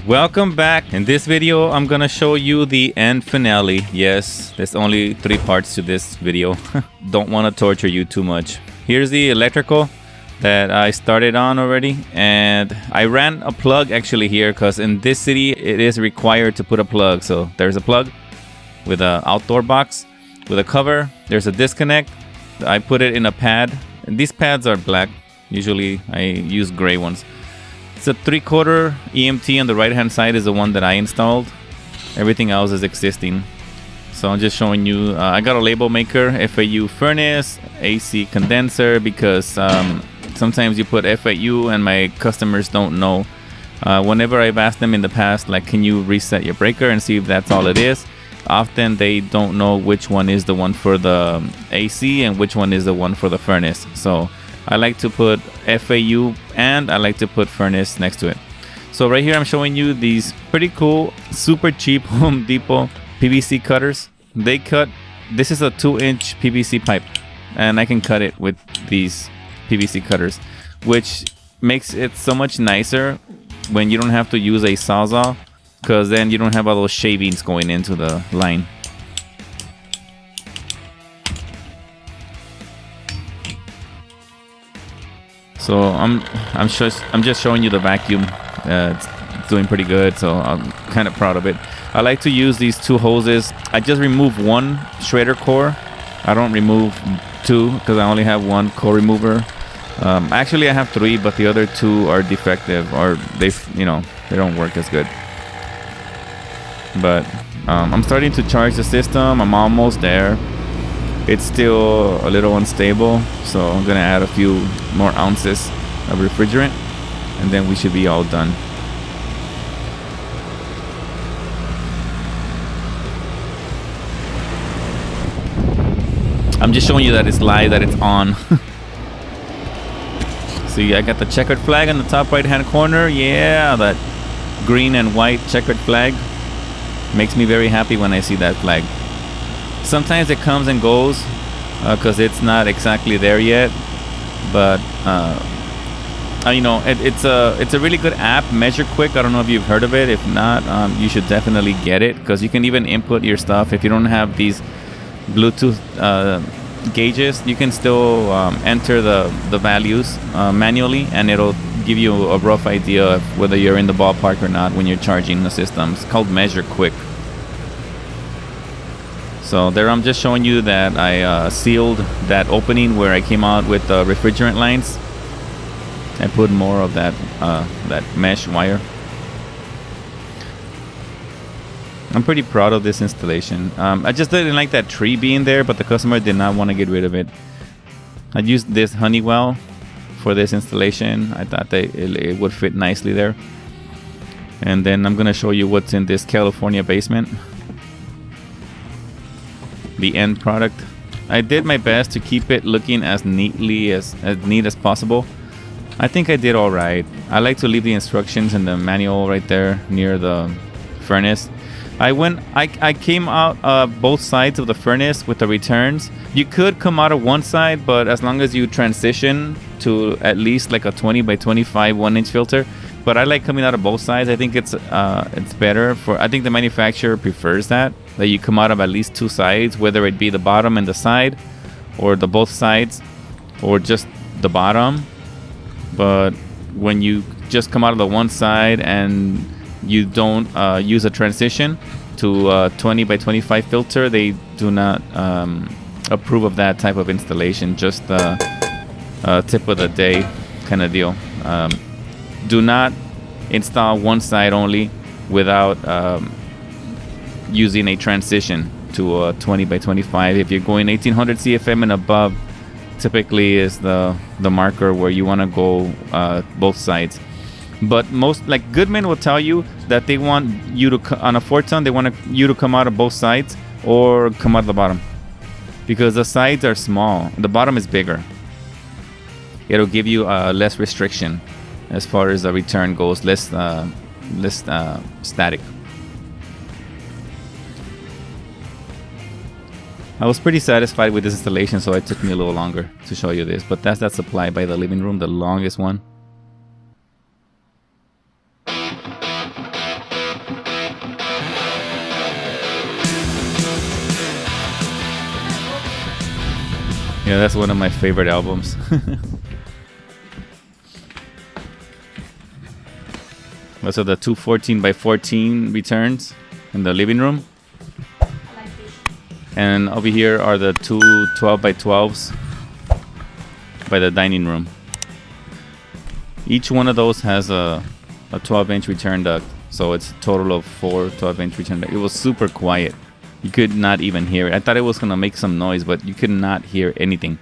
welcome back. In this video I'm gonna show you the end finale. Yes, there's only 3 parts to this video. Don't want to torture you too much. Here's the electrical that I started on already, and I ran a plug actually here because in this city it is required to put a plug. So there's a plug with an outdoor box with a cover. There's a disconnect. I put it in a pad, and these pads are black. Usually I use gray ones. It's a 3/4 EMT on the right hand side is the one that I installed. Everything else is existing. So I'm just showing you, I got a label maker, FAU furnace, AC condenser, because sometimes you put FAU and my customers don't know. Whenever I've asked them in the past, like, can you reset your breaker and see if that's all it is? Often they don't know which one is the one for the AC and which one is the one for the furnace. So I like to put FAU and I like to put furnace next to it. So right here I'm showing you these pretty cool, super cheap Home Depot PVC cutters. They cut, this is a 2-inch PVC pipe, and I can cut it with these PVC cutters, which makes it so much nicer when you don't have to use a sawzall, because then you don't have all those shavings going into the line. So I'm just showing you the vacuum. It's doing pretty good, so I'm kind of proud of it. I like to use these 2 hoses. I just remove 1 shredder core. I don't remove 2 because I only have 1 core remover. Actually, I have 3, but the other 2 are defective, or they don't work as good. But I'm starting to charge the system. I'm almost there. It's still a little unstable, so I'm gonna add a few more ounces of refrigerant, and then we should be all done. I'm just showing you that it's live, that it's on. See, I got the checkered flag on the top right hand corner. Yeah, that green and white checkered flag makes me very happy when I see that flag. Sometimes it comes and goes because it's not exactly there yet, but it's a really good app, Measure Quick. I don't know if you've heard of it. If not, you should definitely get it, because you can even input your stuff. If you don't have these Bluetooth gauges, you can still enter the values manually, and it'll give you a rough idea of whether you're in the ballpark or not when you're charging the system. It's called Measure Quick. So there I'm just showing you that I sealed that opening where I came out with the refrigerant lines. I put more of that mesh wire. I'm pretty proud of this installation. I just didn't like that tree being there, but the customer did not want to get rid of it. I used this Honeywell for this installation. I thought that it would fit nicely there. And then I'm going to show you what's in this California basement. The end product. I did my best to keep it looking as neat as possible. I think I did all right. I like to leave the instructions in the manual right there near the furnace. I came out both sides of the furnace with the returns. You could come out of one side, but as long as you transition to at least like a 20 by 25 1-inch filter. But I like coming out of both sides. I think it's better for. I think the manufacturer prefers that you come out of at least 2 sides, whether it be the bottom and the side, or the both sides, or just the bottom. But when you just come out of the one side and you don't use a transition to a 20 by 25 filter, they do not approve of that type of installation. Just tip of the day kind of deal. Do not install one side only without using a transition to a 20 by 25. If you're going 1800 CFM and above, typically is the marker where you want to go both sides. But most, like, Goodman will tell you that they want you to, on a 4-ton, they want you to come out of both sides or come out of the bottom, because the sides are small, the bottom is bigger. It'll give you less restriction as far as the return goes, less static. I was pretty satisfied with this installation, so it took me a little longer to show you this. But that's that supply by the living room, the longest one. Yeah, that's one of my favorite albums. Those are the two 14x14 returns in the living room. And over here are the two 12x12s by the dining room. Each one of those has a 12-inch return duct. So it's a total of 4 12-inch return ducts. It was super quiet. You could not even hear it. I thought it was going to make some noise, but you could not hear anything.